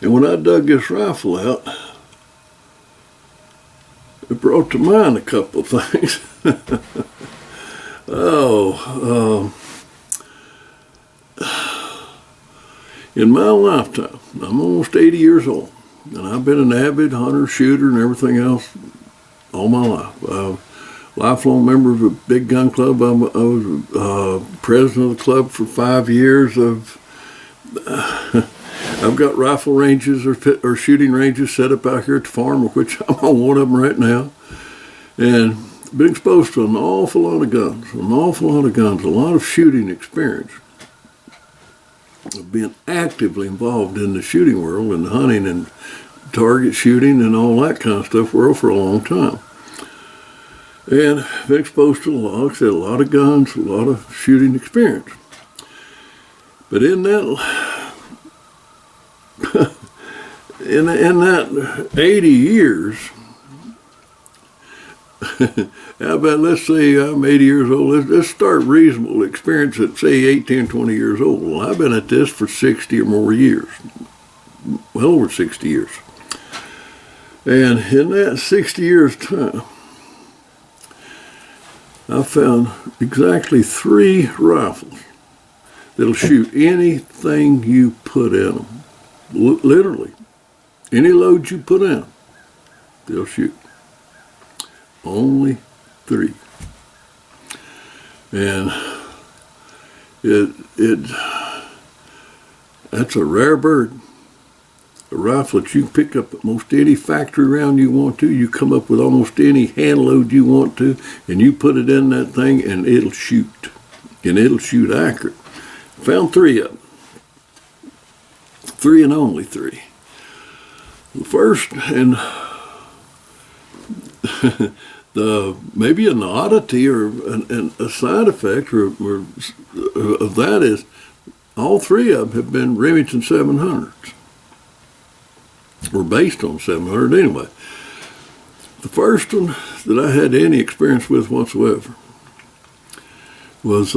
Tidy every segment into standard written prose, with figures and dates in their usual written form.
And when I dug this rifle out, it brought to mind a couple of things. In my lifetime, I'm almost 80 years old, and I've been an avid hunter, shooter, and everything else all my life. Lifelong member of a big gun club. I was president of the club for 5 years. I've got rifle ranges or shooting ranges set up out here at the farm, of which I'm on one of them right now. And been exposed to an awful lot of guns, a lot of shooting experience. I've been actively involved in the shooting world and hunting and target shooting and all that kind of stuff world for a long time. And been exposed to a lot of guns, a lot of shooting experience. But in that in that 80 years, how about, let's say I'm 80 years old, let's start reasonable experience at, say, 18, 20 years old. Well, I've been at this for 60 or more years, well over 60 years. And in that 60 years' time, I found exactly 3 rifles that'll shoot anything you put in them. Literally, any load you put in, they'll shoot. Only 3. And that's a rare bird. A rifle that you can pick up at most any factory round you want to. You come up with almost any hand load you want to, and you put it in that thing, and it'll shoot. And it'll shoot accurate. Found 3 of them. 3 and only 3. The first, and maybe an oddity or a side effect or of that is all 3 of them have been Remington 700s, or based on 700 anyway. The first one that I had any experience with whatsoever was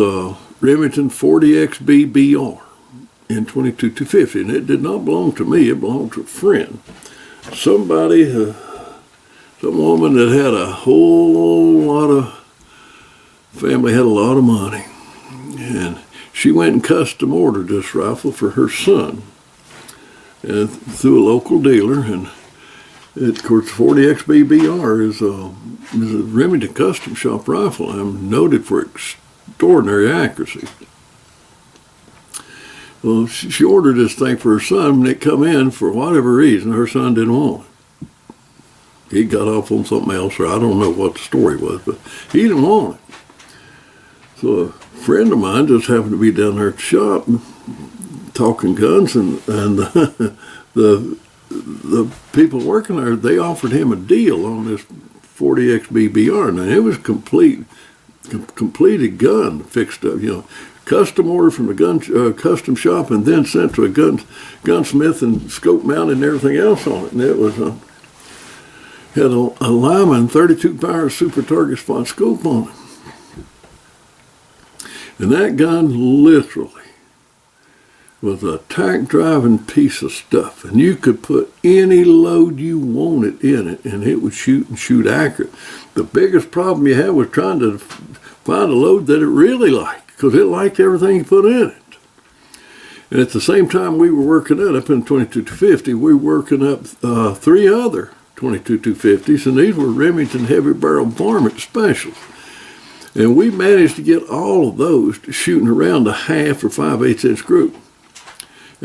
Remington 40XB BR in 22-250, and it did not belong to me, it belonged to a friend. Somebody, some woman that had a whole lot of family, had a lot of money, and she went and custom ordered this rifle for her son, and through a local dealer. And of course, 40XB BR is a Remington custom shop rifle. I'm noted for extraordinary accuracy. Well, she ordered this thing for her son, and it come in for whatever reason. Her son didn't want it. He got off on something else, or I don't know what the story was, but he didn't want it. So a friend of mine just happened to be down there at the shop talking guns, and the people working there, they offered him a deal on this 40XB BR. Now, it was completed gun, fixed up, custom order from the custom shop, and then sent to a gunsmith and scope mounted and everything else on it. And it was had a Lyman 32 power super target spot scope on it. And that gun literally was a tack driving piece of stuff, and you could put any load you wanted in it, and it would shoot and shoot accurate. The biggest problem you had was trying to find a load that it really liked, because it liked everything you put in it. And at the same time we were working that up in 22-250, we were working up 3 other 22-250s, and these were Remington heavy barrel varmint specials. And we managed to get all of those to shooting around a 1/2 or 5/8 inch group.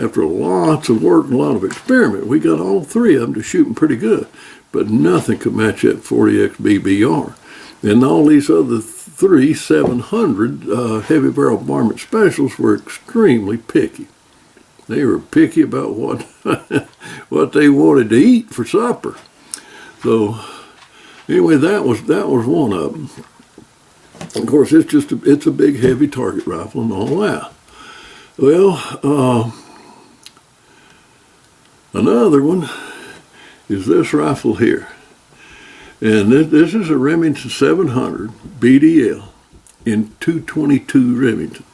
After lots of work and a lot of experiment, we got all 3 of them to shooting pretty good, but nothing could match that 40XB BR. And all these other 3 700 heavy barrel varmint specials were extremely picky. They were picky about what what they wanted to eat for supper. So anyway, that was one of them. Of course, it's a big heavy target rifle and all that. Well, another one is this rifle here. And this is a Remington 700 BDL in 222 Remington.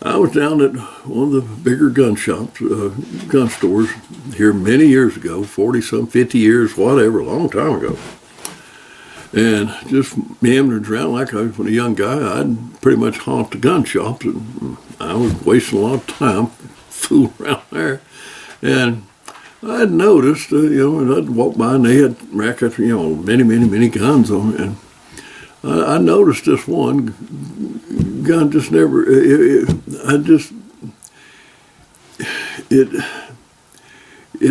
I was down at one of the bigger gun shops, gun stores here many years ago, 40-some, 50 years, whatever, a long time ago. And just meandering around like I was when a young guy, I'd pretty much haunt the gun shops, and I was wasting a lot of time fooling around there. And I'd noticed, and I'd walk by and they had rack after, many guns on it. And I noticed this one gun just never, it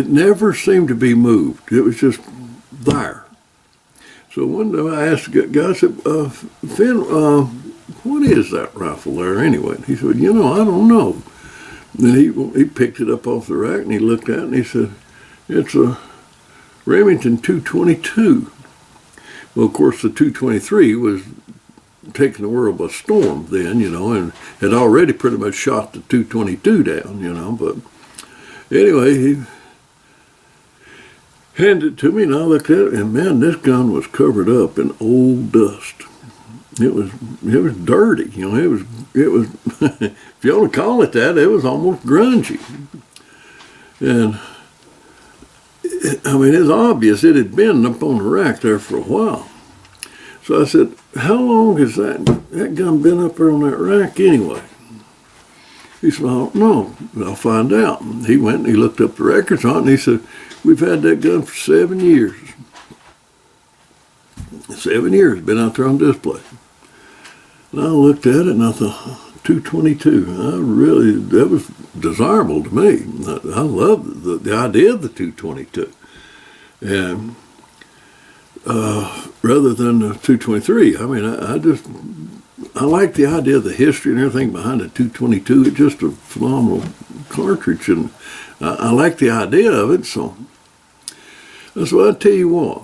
never seemed to be moved. It was just there. So one day I asked the guy, I said, Finn, what is that rifle there anyway? And he said, I don't know. And he picked it up off the rack and he looked at it and he said, it's a Remington 222. Well, of course, the 223 was taking the world by storm then, and had already pretty much shot the 222 down, but anyway, he handed it to me and I looked at it and man, this gun was covered up in old dust. It was dirty, it was if you want to call it that, it was almost grungy. And it's obvious it had been up on the rack there for a while. So I said, how long has that gun been up there on that rack anyway? He said, I don't know, but I'll find out. And he went and he looked up the records on it and he said, we've had that gun for 7 years. 7 years, been out there on display. And I looked at it and I thought, 222, that was desirable to me. I loved the idea of the 222. And rather than the 223, I like the idea of the history and everything behind the 222. It's just a phenomenal cartridge, and I like the idea of it. So I tell you what,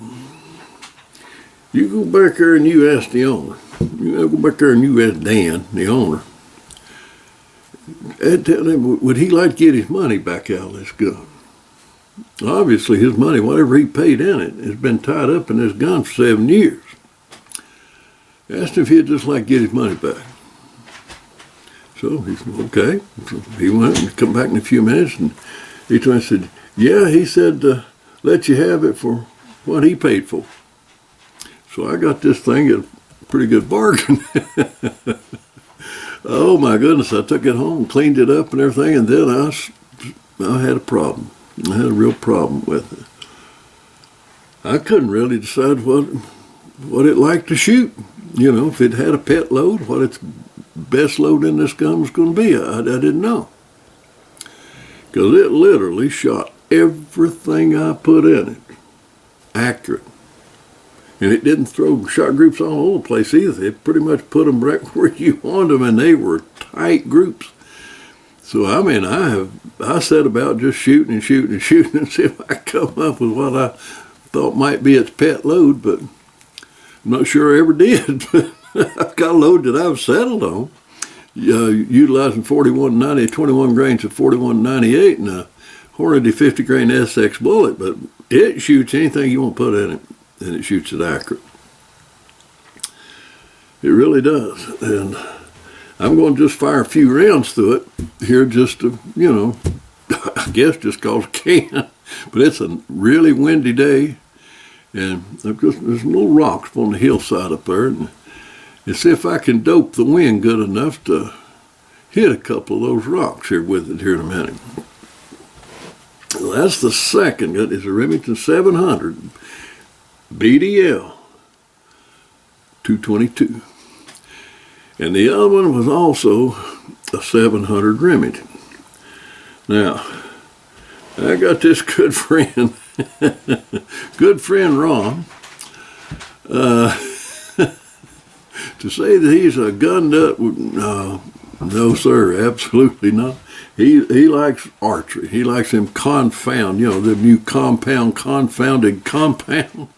you go back there and you ask the owner. You go back there and you ask Dan, the owner, and tell him, would he like to get his money back out of this gun? Obviously, his money, whatever he paid in it, has been tied up in this gun for 7 years. Asked him if he'd just like to get his money back. So he said, okay. So he went and come back in a few minutes, and he told me, said, yeah, he said, let you have it for what he paid for. So I got this thing at a pretty good bargain. Oh my goodness, I took it home, cleaned it up and everything, and then I had a problem. I had a real problem with it. I couldn't really decide what it liked to shoot. If it had a pet load, what its best load in this gun was going to be. I didn't know. Because it literally shot everything I put in it. Accurate. And it didn't throw shot groups all over the place either. It pretty much put them right where you wanted them, and they were tight groups. So, I set about just shooting and see if I could come up with what I thought might be its pet load, but I'm not sure I ever did. But I've got a load that I've settled on, utilizing 4190, 21 grains of 4198 and a Hornady 50 grain SX bullet, but it shoots anything you want to put in it, and it shoots it accurate. It really does. And I'm going to just fire a few rounds through it here just to, I guess just cause I can. But it's a really windy day, and there's little rocks on the hillside up there, and see if I can dope the wind good enough to hit a couple of those rocks here with it here in a minute. Well, that's the second. It is a Remington 700 BDL 222. And the other one was also a 700 Remington. Now, I got this good friend Ron, to say that he's a gun nut, no sir, absolutely not. He likes archery. He likes them confound, the new confounded compound.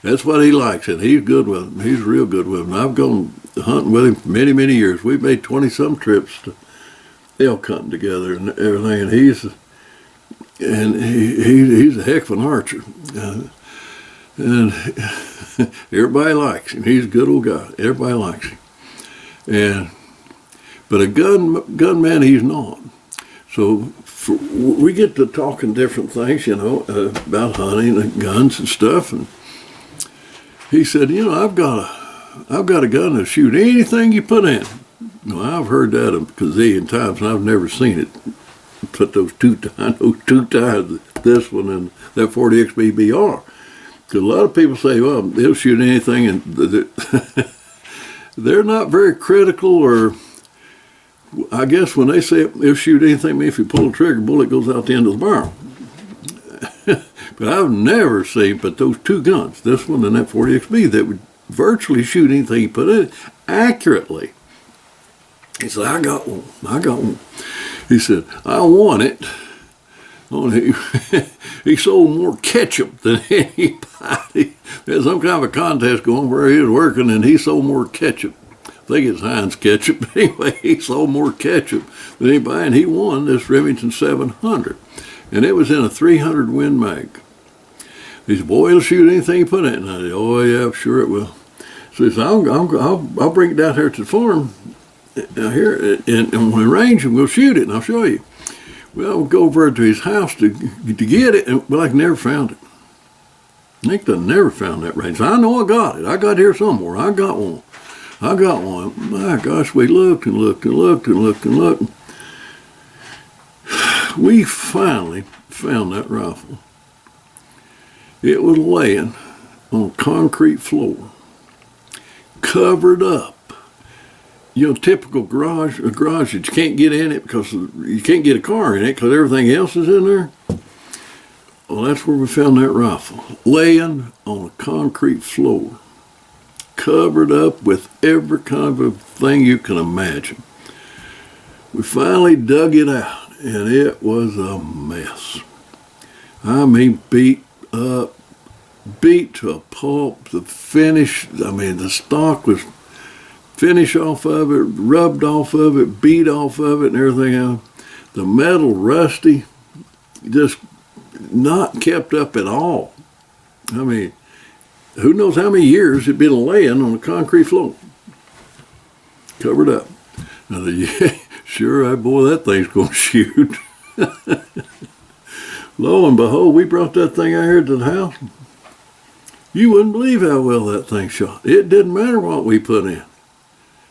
That's what he likes, and he's good with them. He's real good with them. I've gone hunting with him for many, many years. We've made 20-some trips to elk hunting together and everything, and he's a heck of an archer. And everybody likes him. He's a good old guy. Everybody likes him. And But a gunman, he's not. So we get to talking different things, about hunting and guns and stuff. And he said, I've got a gun that'll shoot anything you put in. No, I've heard that a gazillion times, and I've never seen it. Put those two times, this one and that 40 XBBR. Because a lot of people say, well, it'll shoot anything, and they're not very critical, or I guess when they say it'll shoot anything, if you pull the trigger, bullet goes out the end of the barrel. But I've never seen but those two guns, this one and that 40XB, that would virtually shoot anything you put in it accurately. He said, I got one. He said, I want it. Oh, he sold more ketchup than anybody. There's some kind of a contest going where he was working, and he sold more ketchup. I think it's Heinz ketchup. Anyway, he sold more ketchup than anybody, and he won this Remington 700. And it was in a 300 Win Mag. He said, boy, it'll shoot anything you put in it. And I said, oh, yeah, sure it will. So he said, I'll bring it down here to the farm here, and when we range, and we'll shoot it, and I'll show you. Well, we'll go over to his house to get it, and I never found it. I think I never found that range. I know I got it. I got it here somewhere. I got one. My gosh, we looked and looked and looked and looked and looked. We finally found that rifle. It was laying on a concrete floor, covered up. Typical garage, a garage that you can't get in it because you can't get a car in it because everything else is in there. Well, that's where we found that rifle, laying on a concrete floor, covered up with every kind of thing you can imagine. We finally dug it out, and it was a mess. I mean, beat up, beat to a pulp. The finish, the stock was finish off of it, rubbed off of it, beat off of it, and everything else. The metal rusty, just not kept up at all. Who knows how many years it'd been laying on a concrete floor, covered up. I said, yeah, sure, boy, that thing's going to shoot. Lo and behold, we brought that thing out here to the house. You wouldn't believe how well that thing shot. It didn't matter what we put in.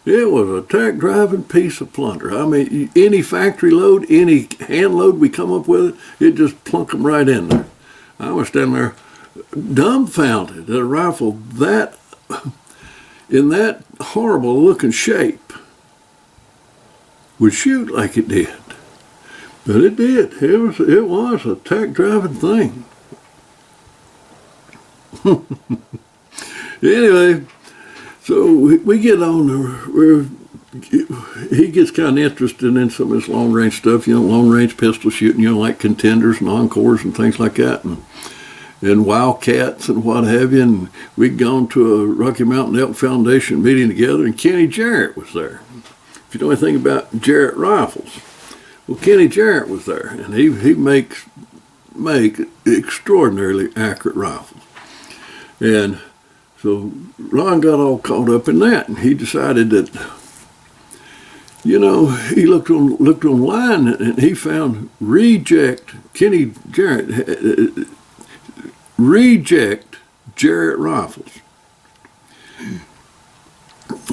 It was a tack-driving piece of plunder. Any factory load, any hand load we come up with, it just plunk them right in there. I was standing there dumbfounded that a rifle in that horrible-looking shape would shoot like it did. But it did. It was a tack-driving thing. Anyway, so we get on there. He gets kind of interested in some of this long-range stuff, long-range pistol shooting, like contenders and encores and things like that, and wildcats and what have you. And we'd gone to a Rocky Mountain Elk Foundation meeting together, and Kenny Jarrett was there. If you know anything about Jarrett rifles, well, Kenny Jarrett was there, and he make extraordinarily accurate rifles. And so Ron got all caught up in that, and he decided that, he looked online and he found Kenny Jarrett, reject Jarrett rifles. And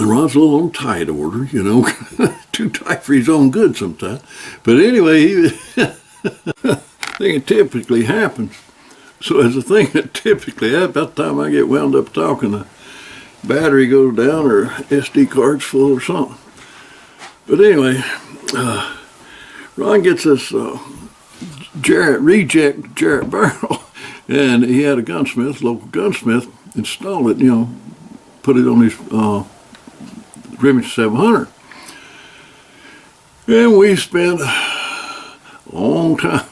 Ron's a little on tight order, too tight for his own good sometimes. But anyway, I think it typically happens. So as a thing that typically, about the time I get wound up talking, the battery goes down or SD card's full or something. But anyway, Ron gets this reject Jarrett barrel, and he had a local gunsmith, install it, put it on his Remington 700. And we spent a long time.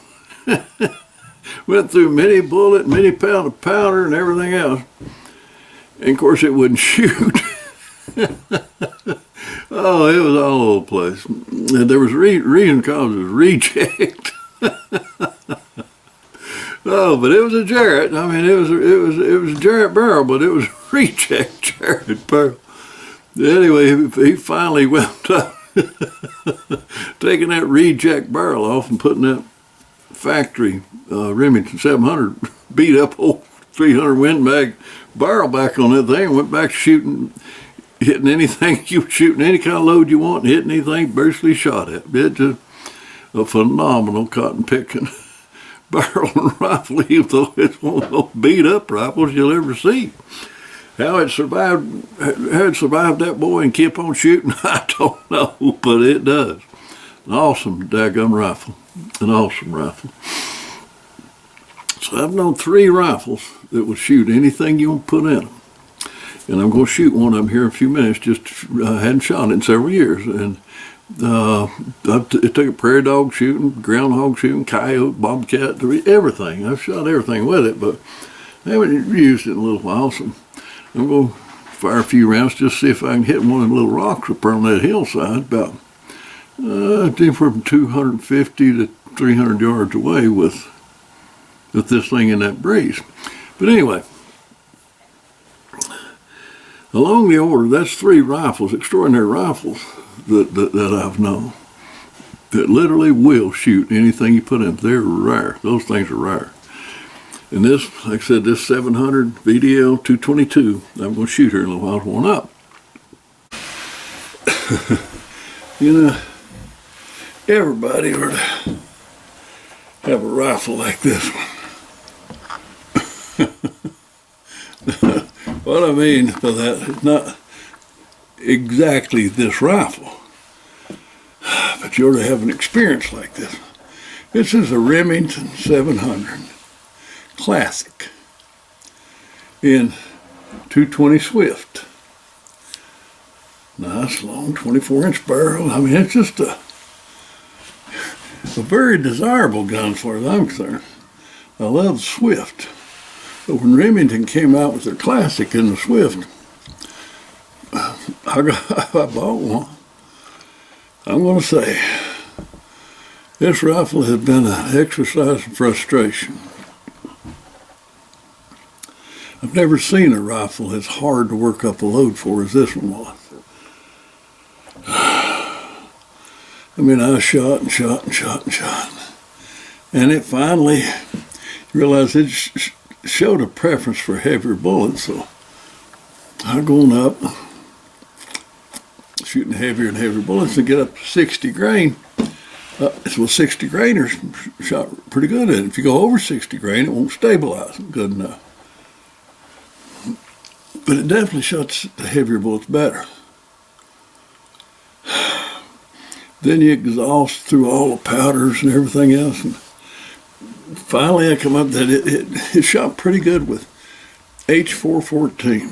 Went through many bullet, many pound of powder, and everything else. And of course, it wouldn't shoot. Oh, it was all over the place. And there was a reason cause it was reject. Oh, but it was a Jarrett. It was a Jarrett barrel, but it was a reject Jarrett barrel. Anyway, he finally wound up taking that reject barrel off and putting that factory Remington 700 beat up old 300 Win Mag barrel back on that thing, and went back to shooting, hitting anything you were shooting, any kind of load you want, and hitting anything virtually shot at. It just a phenomenal cotton picking barrel and rifle, even though it's one of those beat up rifles you'll ever see. How it survived that boy and kept on shooting, I don't know, but it does. An awesome daggum rifle. An awesome rifle. So I've known 3 rifles that will shoot anything you want to put in them. And I'm going to shoot one of them here in a few minutes. Just I hadn't shot it in several years. And it took a prairie dog shooting, groundhog shooting, coyote, bobcat, everything. I've shot everything with it, but I haven't used it in a little while. So I'm going to fire a few rounds just to see if I can hit one of the little rocks up on that hillside about from 250 to 300 yards away with this thing in that breeze. But anyway, along the order, that's 3 rifles, extraordinary rifles that I've known that literally will shoot anything you put in. They're rare. Those things are rare. And this, like I said, this 700 VDL 222, I'm going to shoot here in a little while, one up. You know, everybody ought to have a rifle like this one. What I mean by that is not exactly this rifle, but you ought to have an experience like this. This is a Remington 700 Classic in 220 Swift. Nice long 24-inch barrel. I mean, it's just a very desirable gun as far as I'm concerned. I love the Swift. But when Remington came out with their Classic in the Swift, I bought one. I'm going to say, this rifle has been an exercise in frustration. I've never seen a rifle as hard to work up a load for as this one was. I mean, I shot and shot and shot and shot. And it finally realized it showed a preference for heavier bullets, so I going up, shooting heavier and heavier bullets to get up to 60 grain. So 60 grainers shot pretty good at it. If you go over 60 grain, it won't stabilize good enough. But it definitely shot the heavier bullets better. Then you exhaust through all the powders and everything else. And finally I come up that it shot pretty good with H414.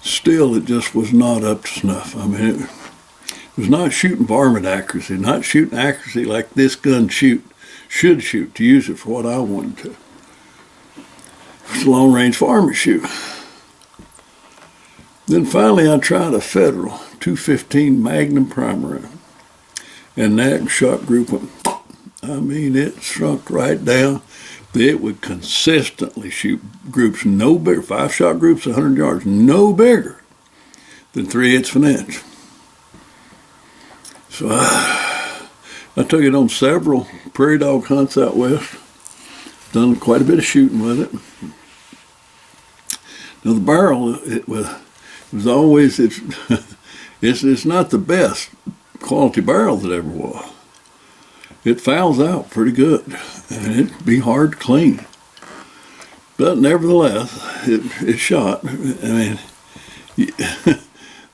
Still, it just was not up to snuff. I mean, it was not shooting varmint accuracy, not shooting accuracy like this gun should shoot to use it for what I wanted to. It's a long-range varmint shoot. Then finally I tried a Federal 215 Magnum primer, and that shot group went, I mean, it shrunk right down. It would consistently shoot groups no bigger, 5-shot groups 100 yards, no bigger than 3/8 of an inch. So I took it on several prairie dog hunts out west, done quite a bit of shooting with it. Now the barrel, it was always, it's not the best quality barrel that ever was. It fouls out pretty good, and it'd be hard to clean. But nevertheless, it shot. I mean,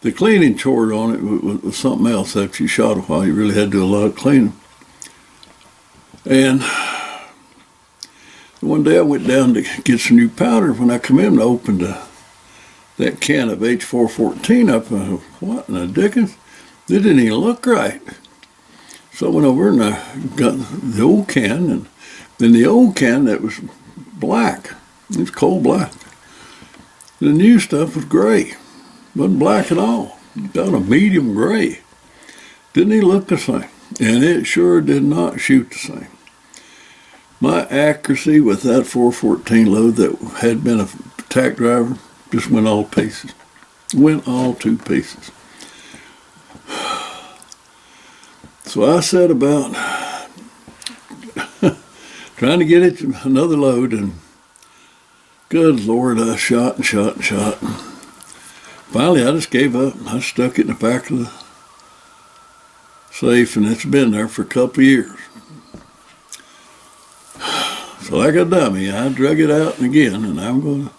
the cleaning chore on it was something else. After you shot a while, you really had to do a lot of cleaning. And one day I went down to get some new powder. When I come in, I opened that can of H414 up. And I thought, what in the dickens? It didn't even look right. So I went over and I got the old can, and then the old can that was black. It was coal black. The new stuff was gray. Wasn't black at all. About a medium gray. Didn't even look the same. And it sure did not shoot the same. My accuracy with that 414 load that had been a tack driver just went all to pieces. Went all to pieces. So I set about trying to get it to another load, and good Lord, I shot and shot and shot. Finally, I just gave up. I stuck it in the back of the safe, and it's been there for a couple of years. So like a dummy, I drug it out again, and I'm going to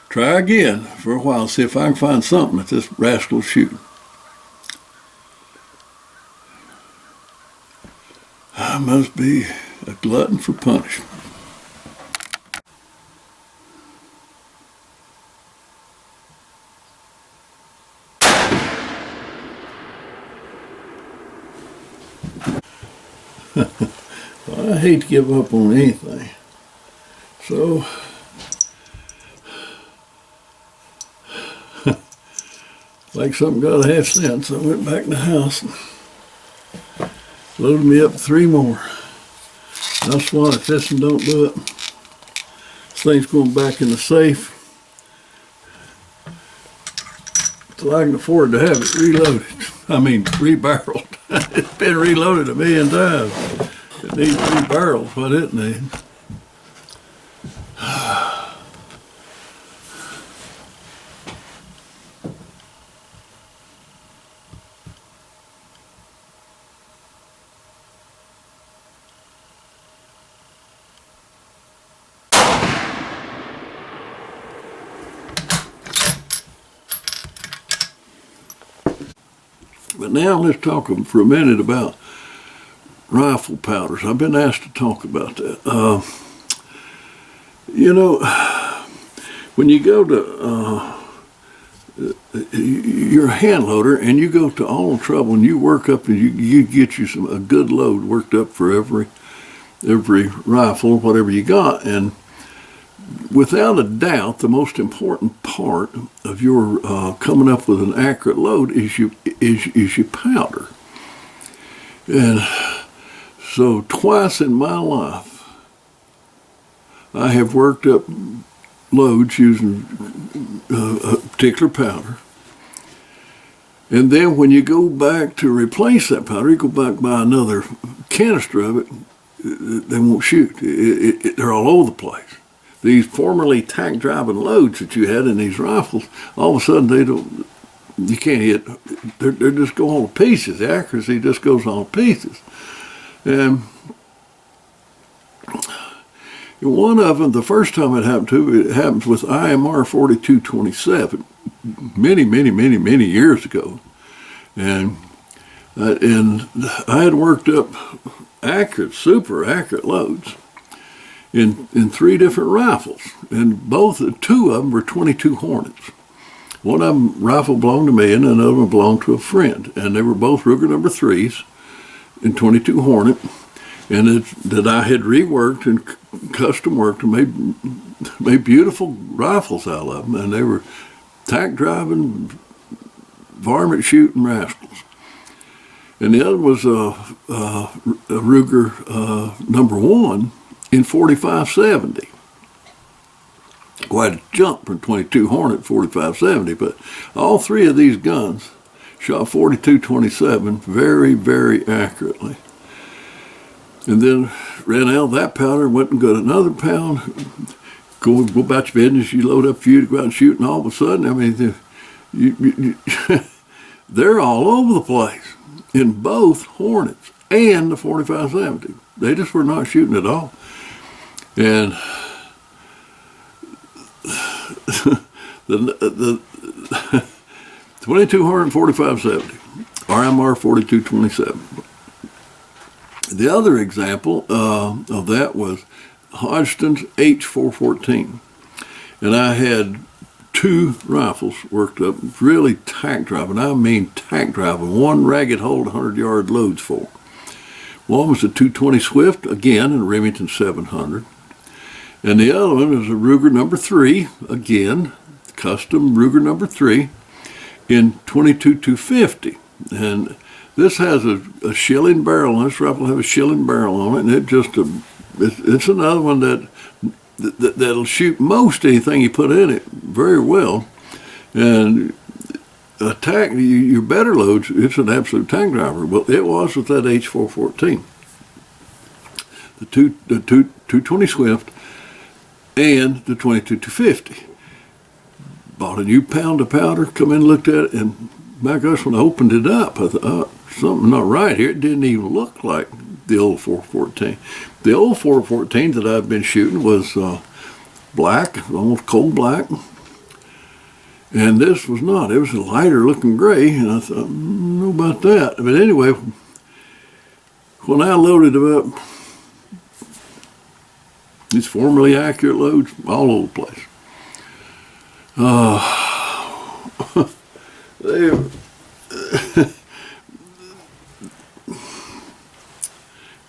try again for a while, see if I can find something that this rascal's shooting. I must be a glutton for punishment. I hate to give up on anything. So, like something got a half sense, I went back in the house and loaded me up 3 more. I swat if this one don't do it. This thing's going back in the safe till I can afford to have it reloaded. I mean, rebarreled. It's been reloaded 1,000,000 times. It needs 3 barrels, what it needs. But now let's talk for a minute about rifle powders. I've been asked to talk about that. When you go to you're a hand loader and you go to all the trouble and you work up and you get you a good load worked up for every rifle, whatever you got, and without a doubt, the most important part of your coming up with an accurate load is your powder. And so twice in my life, I have worked up loads using a particular powder. And then when you go back to replace that powder, you go back by another canister of it, they won't shoot. They're all over the place. These formerly tack driving loads that you had in these rifles, all of a sudden you can't hit, they're just going all to pieces. The accuracy just goes all to pieces. And one of them, the first time it happened to me, it happens with IMR 4227, many years ago. And I had worked up super accurate loads in 3 different rifles, and 2 of them were 22 Hornets. One of them rifle belonged to me, and another one belonged to a friend, and they were both Ruger number 3s in 22 Hornet, and that I had reworked and custom worked and made beautiful rifles out of them, and they were tack driving, varmint shooting rascals. And the other was a Ruger number 1 in 4570. Quite a jump from 22 Hornet 4570, but all 3 of these guns shot 4227 very accurately. And then ran out of that powder, went and got another pound, go about your business, you load up a few to go out and shoot, and all of a sudden, I mean, they're all over the place in both Hornets and the 4570. They just were not shooting at all. And the 22 Hornet 4570, RMR 4227. The other example of that was Hodgson's H414. And I had 2 rifles worked up, really tack driving. I mean tack driving. One ragged hold 100-yard loads for. One was a 220 Swift, again, in a Remington 700. And the other one was a Ruger number 3, again, custom Ruger number 3 in 22 250. And this has a shilling barrel on it. This rifle has a shilling barrel on it, and it's another one that'll shoot most anything you put in it very well. And your better loads, it's an absolute tank driver. Well, it was with that H414. The 220 Swift and the 22-250. Bought a new pound of powder, come in, looked at it, and my gosh, when I opened it up, I thought, something not right here. It didn't even look like the old 414. The old 414 that I'd been shooting was black, almost coal black. And this was not. It was a lighter looking gray, and I thought, I don't know about that. But anyway, when I loaded it up, these formerly accurate loads all over the place.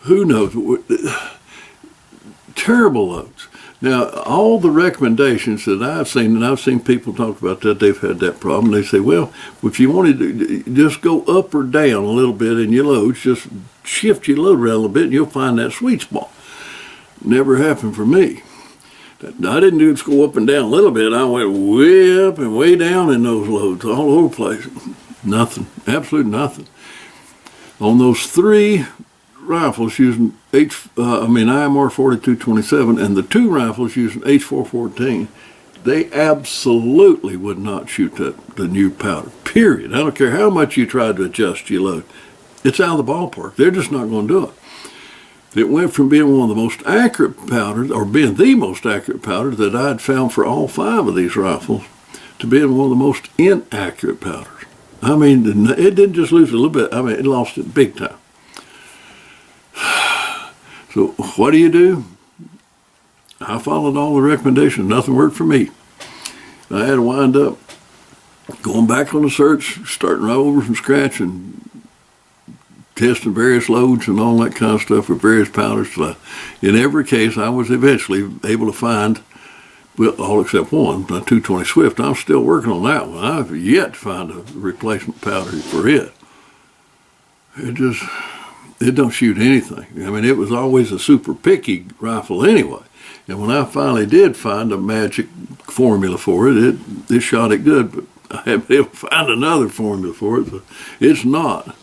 Who knows? Terrible loads. Now, all the recommendations that I've seen, and I've seen people talk about that, they've had that problem. They say, well, if you wanted to just go up or down a little bit in your loads, just shift your load around a little bit and you'll find that sweet spot. Never happened for me. I didn't just go up and down a little bit. I went way up and way down in those loads, all over the place. Nothing, absolutely nothing. On those three rifles using IMR 4227 and the two rifles using H414, they absolutely would not shoot the new powder, period. I don't care how much you tried to adjust your load. It's out of the ballpark. They're just not going to do it. It went from being one of the most accurate powders, or being the most accurate powder that I'd found for all five of these rifles, to being one of the most inaccurate powders. I mean, it didn't just lose a little bit. I mean, it lost it big time. So what do? I followed all the recommendations. Nothing worked for me. I had to wind up going back on the search, starting right over from scratch, and testing various loads and all that kind of stuff with various powders. So in every case, I was eventually able to find, well, all except one, the 220 Swift. I'm still working on that one. I've yet to find a replacement powder for it. It don't shoot anything. I mean, it was always a super picky rifle anyway. And when I finally did find a magic formula for it, it shot it good, but I haven't been able to find another formula for it. So it's not.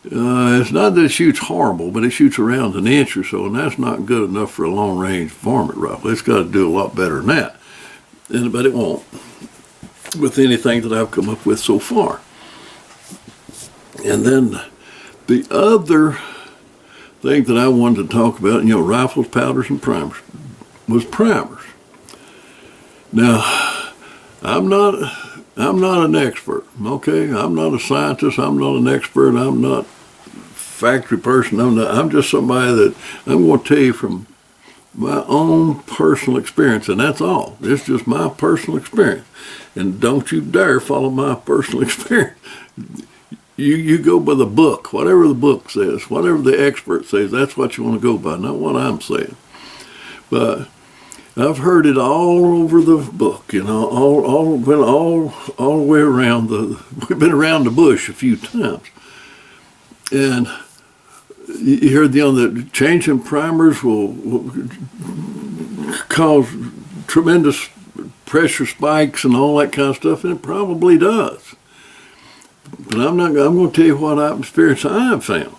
It's not that it shoots horrible, but it shoots around an inch or so, and that's not good enough for a long-range varmint rifle. It's got to do a lot better than that. But it won't, with anything that I've come up with so far. And then the other thing that I wanted to talk about, rifles, powders, and primers, was primers. Now, I'm not an expert, okay? I'm not a scientist. I'm not an expert. I'm not factory person. I'm just somebody that I'm going to tell you from my own personal experience, and that's all. It's just my personal experience. And don't you dare follow my personal experience. You go by the book, whatever the book says, whatever the expert says, that's what you want to go by, not what I'm saying. But I've heard it all over the book, all the way around. We've been around the bush a few times. And you heard the changing primers will cause tremendous pressure spikes and all that kind of stuff, and it probably does. But I'm going to tell you what experience I've found.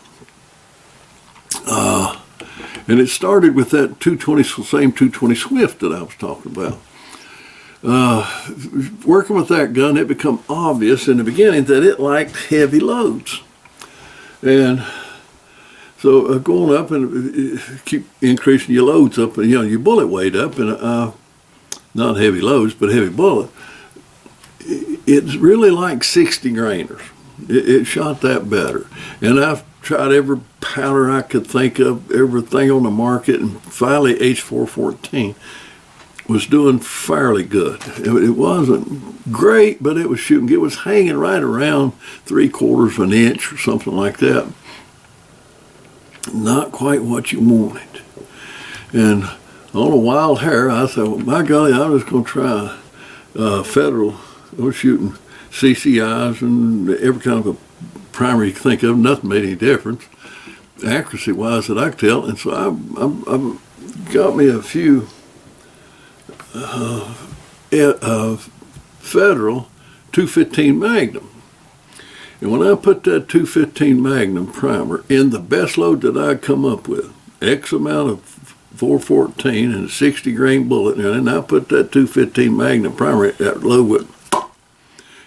And it started with that same 220 Swift that I was talking about. Working with that gun, it became obvious in the beginning that it liked heavy loads. And so going up and keep increasing your loads up, and your bullet weight up, and not heavy loads, but heavy bullet. It's really like 60 grainers. It shot that better. And I've tried every powder I could think of, everything on the market, and finally H414 was doing fairly good. It wasn't great, but it was shooting. It was hanging right around 3/4 of an inch or something like that. Not quite what you wanted. And on a wild hair, I said, well, my golly, I'm just going to try Federal. I was shooting CCIs and every kind of a primer you can think of. Nothing made any difference, accuracy-wise, that I could tell. And so I got me a few Federal .215 Magnum. And when I put that .215 Magnum primer in the best load that I'd come up with, X amount of 414 and a 60 grain bullet, and I put that .215 Magnum primer at that load with,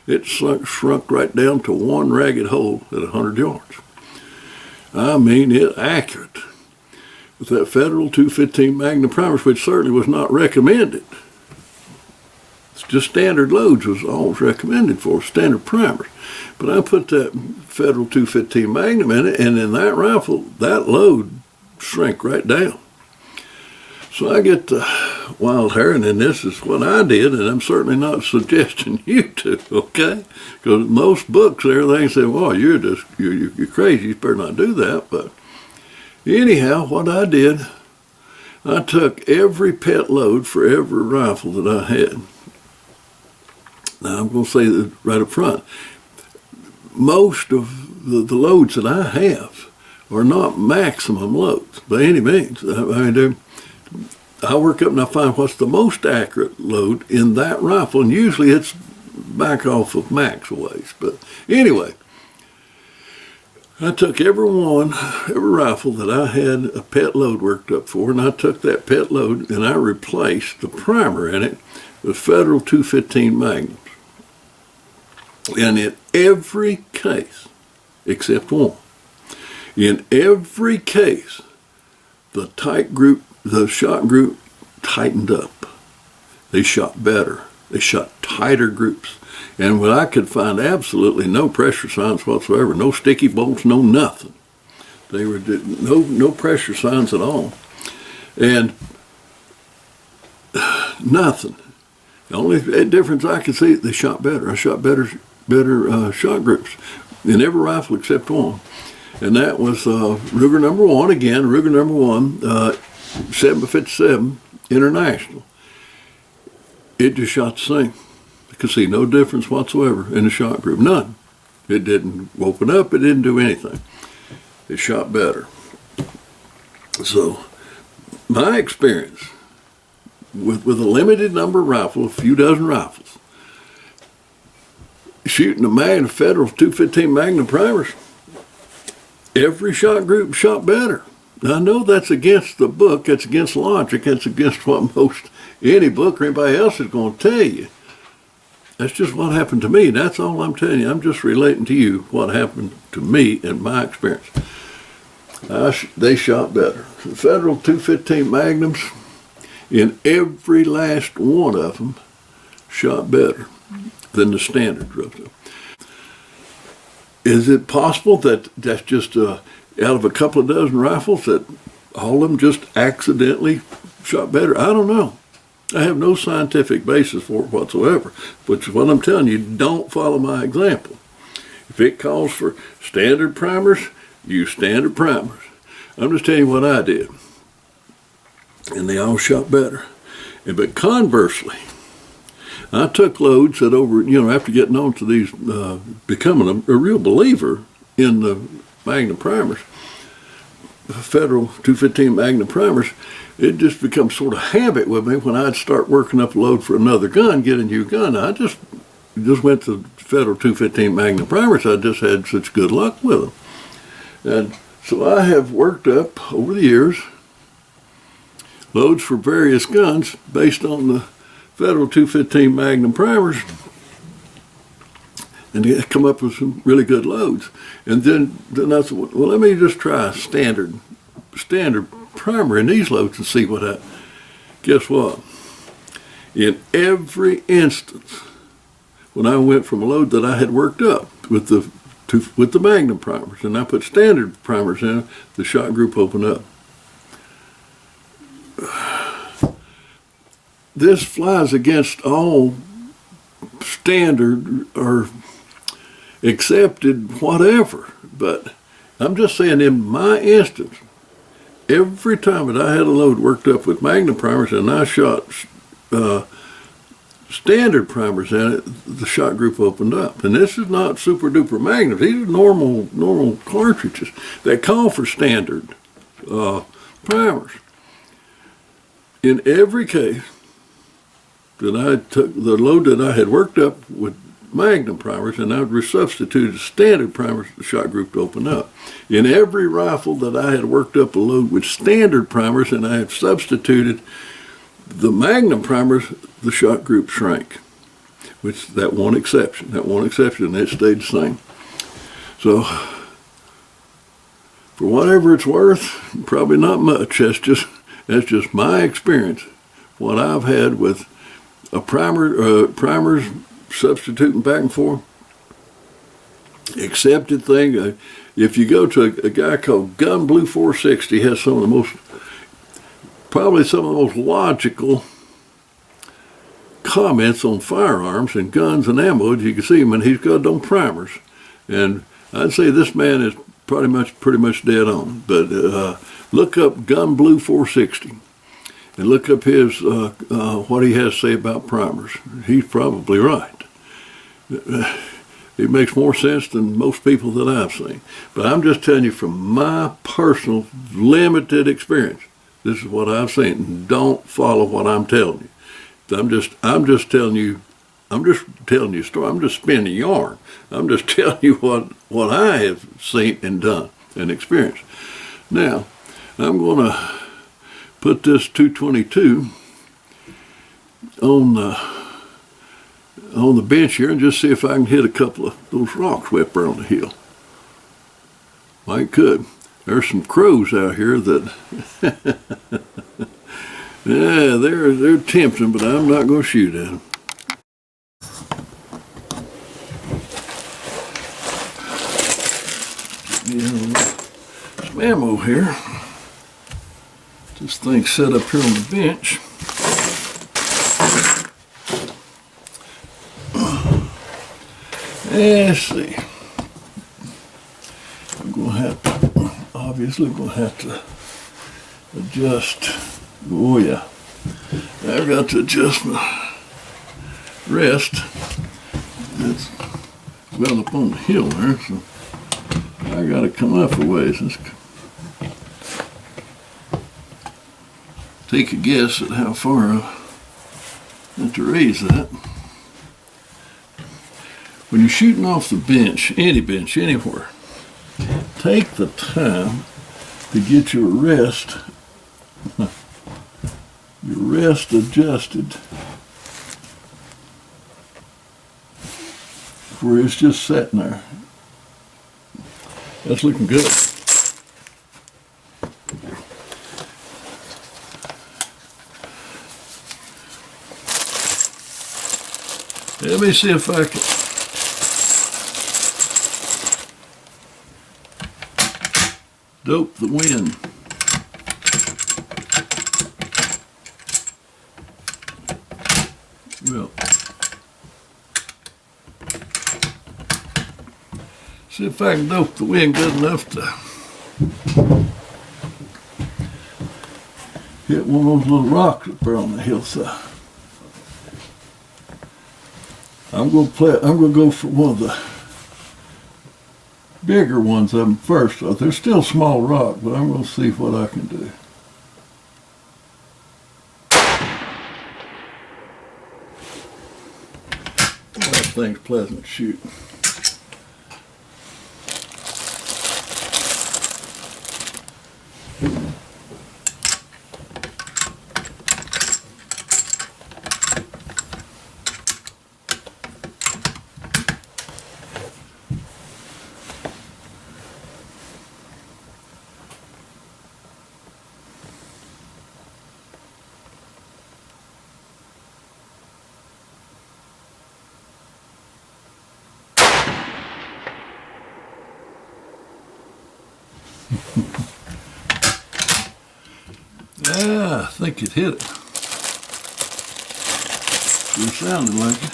it shrunk right down to one ragged hole at 100 yards. I mean, it accurate. With that Federal .215 Magnum primers, which certainly was not recommended. It's just standard loads was always recommended for, standard primers. But I put that Federal .215 Magnum in it, and in that rifle, that load shrank right down. So I get the wild hair, and then this is what I did, and I'm certainly not suggesting you to, okay? Because most books, everything say, well, you're crazy, you better not do that. But anyhow, what I did, I took every pet load for every rifle that I had. Now, I'm going to say that right up front. Most of the loads that I have are not maximum loads by any means. I mean, I work up and I find what's the most accurate load in that rifle, and usually it's back off of max ways. But anyway, I took every rifle that I had a pet load worked up for, and I took that pet load and I replaced the primer in it with Federal .215 Magnums. And in every case, except one, in every case, the shot group tightened up. They shot better. They shot tighter groups. And when I could find absolutely no pressure signs whatsoever, no sticky bolts, no nothing. They were no pressure signs at all. And nothing. The only difference I could see, they shot better. I shot better shot groups in every rifle except one. And that was Ruger number 1, again, Ruger number 1, 7x57 International. It just shot the same. You could see no difference whatsoever in the shot group, none. It didn't open up, it didn't do anything. It shot better. So, my experience with a limited number of rifles, a few dozen rifles, shooting a Federal .215 Magnum primers, every shot group shot better. Now, I know that's against the book, that's against logic, that's against what any book or anybody else is going to tell you. That's just what happened to me. That's all I'm telling you. I'm just relating to you what happened to me in my experience. They shot better. The Federal .215 Magnums, in every last one of them, shot better than the standard rifle. Is it possible that that's just out of a couple of dozen rifles that all of them just accidentally shot better? I don't know. I have no scientific basis for it whatsoever, which is what I'm telling you, don't follow my example. If it calls for standard primers, use standard primers. I'm just telling you what I did. And they all shot better. But conversely, I took loads that after getting on to these, becoming a real believer in the Magnum primers, Federal .215 Magnum primers, it just becomes sort of habit with me when I'd start working up a load for another gun, get a new gun. I just went to Federal .215 Magnum primers. I just had such good luck with them. And so I have worked up over the years loads for various guns based on the Federal .215 Magnum primers, and come up with some really good loads. And then I said, well, let me just try a standard primer in these loads and see what happens. Guess what? In every instance, when I went from a load that I had worked up with the Magnum primers, and I put standard primers in, the shot group opened up. This flies against all standard or accepted whatever, but I'm just saying in my instance, every time that I had a load worked up with Magnum primers and I shot standard primers in it, the shot group opened up. And this is not super duper Magnums. These are normal cartridges that call for standard primers. In every case that I took the load that I had worked up with Magnum primers, and I would resubstitute standard primers the shot group to open up. In every rifle that I had worked up a load with standard primers and I had substituted the Magnum primers, the shot group shrank. Which that one exception, and it stayed the same. So, for whatever it's worth, probably not much. That's just my experience. What I've had with a primers substituting back and forth, accepted thing. If you go to a guy called Gun Blue 460, he has probably some of the most logical comments on firearms and guns and ammo. You can see him, and he's got them primers. And I'd say this man is pretty much dead on. But look up Gun Blue 460 and look up his what he has to say about primers. He's probably right. It makes more sense than most people that I've seen. But I'm just telling you from my personal limited experience. This is what I've seen. Don't follow what I'm telling you. I'm just telling you a story. I'm just spinning yarn. I'm just telling you what I have seen and done and experienced. Now, I'm going to put this 222 on the bench here and just see if I can hit a couple of those rocks way up there on the hill. I could. There's some crows out here that yeah, they're tempting, but I'm not going to shoot at them. Some ammo here. This thing's set up here on the bench. Let's see. Obviously going to have to adjust. Oh yeah, I've got to adjust my rest. It's well up on the hill there, so I got to come up a ways. Let's take a guess at how far I have to raise that. When you're shooting off the bench, any bench, anywhere, take the time to get your rest adjusted where it's just sitting there. That's looking good. Let me see if I can dope the wind. Well, see if I can dope the wind good enough to hit one of those little rocks up there on the hillside. I'm gonna go for one of the bigger ones of them first. They're still small rock, but I'm gonna see what I can do. That thing's pleasant to shoot. Yeah, I think it hit it. Sure sounded like it.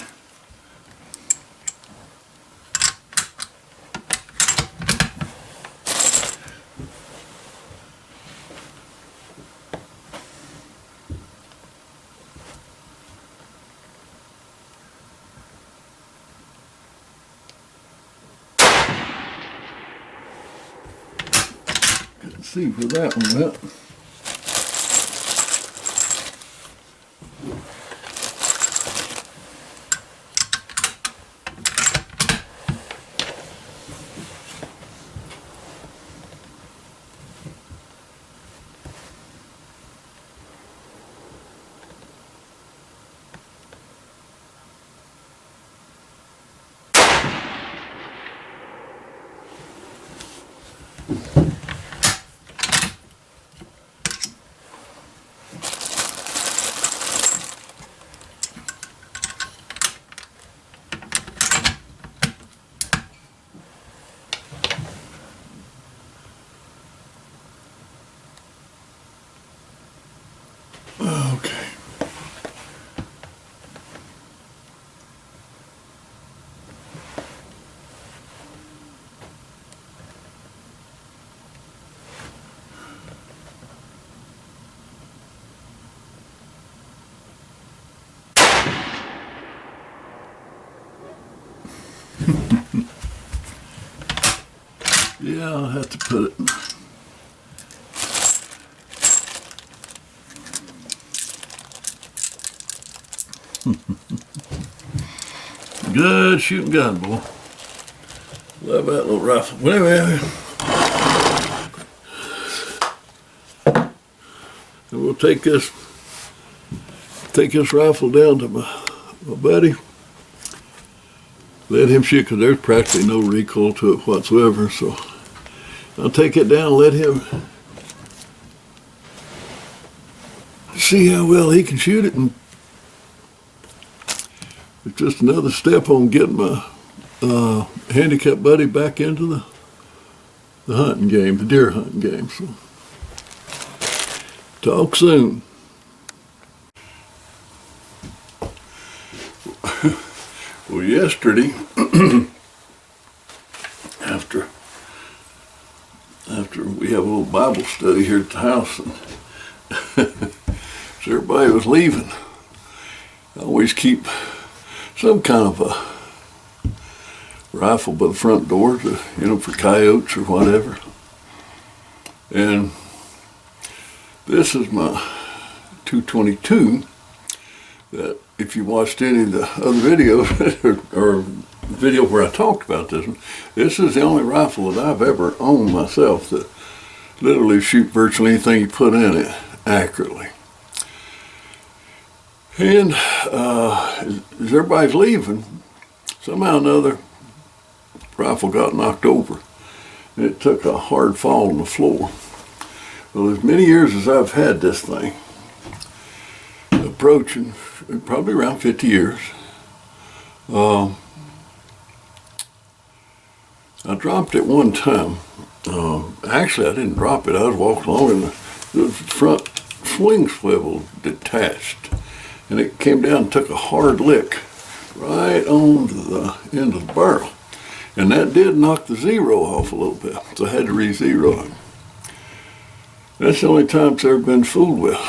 Couldn't see where that one went. Yeah, I'll have to put it. Good shooting gun, boy. Love that little rifle. Whatever. And we'll take this rifle down to my buddy. Let him shoot, because there's practically no recoil to it whatsoever. So I'll take it down and let him see how well he can shoot it. And it's just another step on getting my handicapped buddy back into the hunting game, the deer hunting game. So talk soon. Well, yesterday, after we have a little Bible study here at the house, and so everybody was leaving, I always keep some kind of a rifle by the front door, for coyotes or whatever. And this is my 222 that, if you watched any of the other videos or video where I talked about this one, this is the only rifle that I've ever owned myself that literally shoot virtually anything you put in it accurately. And as everybody's leaving, somehow or another, rifle got knocked over. And it took a hard fall on the floor. Well, as many years as I've had this thing, approaching probably around 50 years, I dropped it one time. Actually, I didn't drop it. I was walking along and the front swing swivel detached. And it came down and took a hard lick right on the end of the barrel. And that did knock the zero off a little bit. So I had to re-zero it. That's the only time it's ever been fooled with.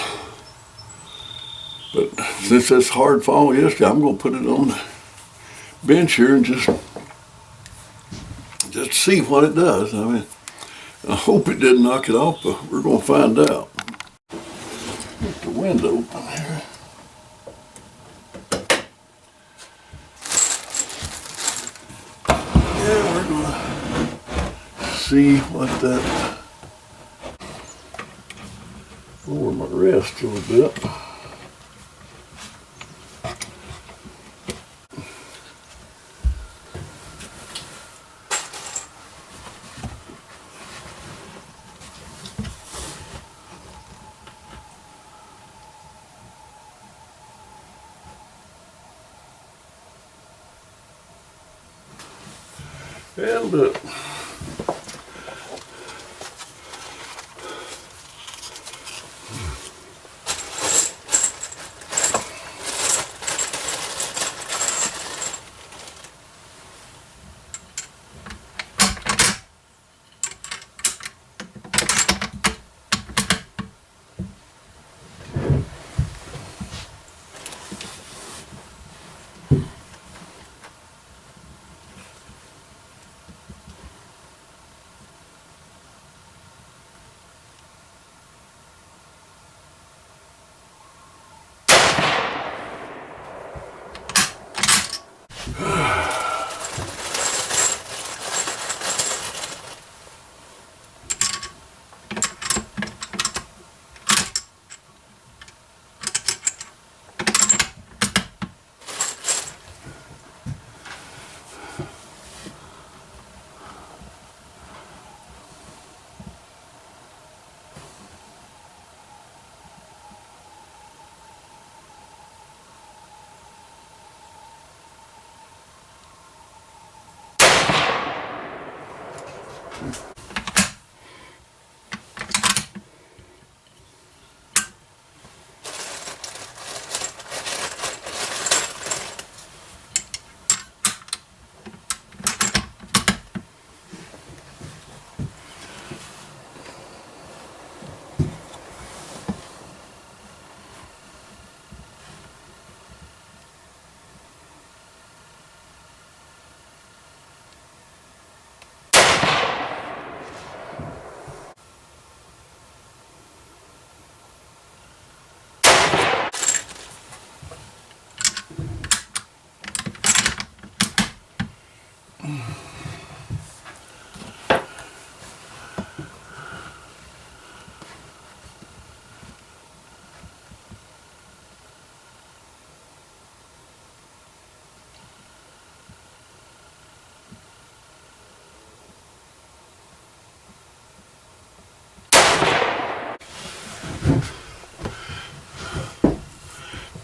But since this hard fall yesterday, I'm going to put it on the bench here and just see what it does. I mean, I hope it didn't knock it off, but we're going to find out. Get the window open here. Yeah, we're going to see what that... Lower my wrist a little bit. And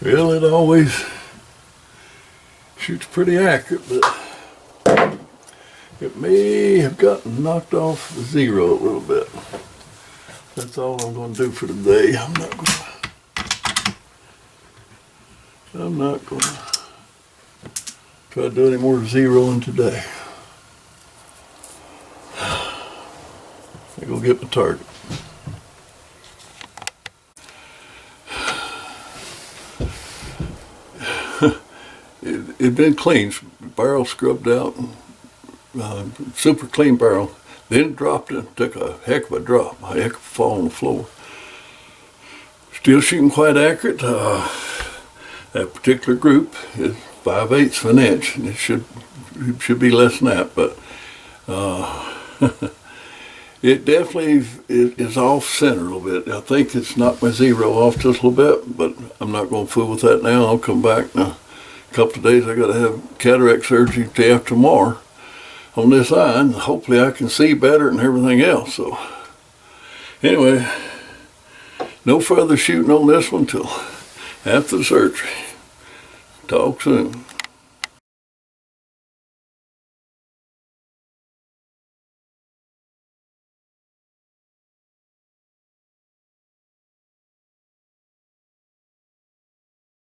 Well, it always shoots pretty accurate, but it may have gotten knocked off the zero a little bit. That's all I'm going to do for today. I'm not going to try to do any more zeroing today. I go get my target. It'd been clean, barrel scrubbed out, super clean barrel. Then dropped it, took a heck of a drop, a heck of a fall on the floor. Still shooting quite accurate. That particular group is 5/8 of an inch, and it should be less than that, but it definitely is off center a little bit. I think it's knocked my zero off just a little bit, but I'm not going to fool with that now. I'll come back in a couple of days. I got to have cataract surgery day after tomorrow on this eye, and hopefully I can see better and everything else. So anyway, no further shooting on this one till after the surgery. Talk soon.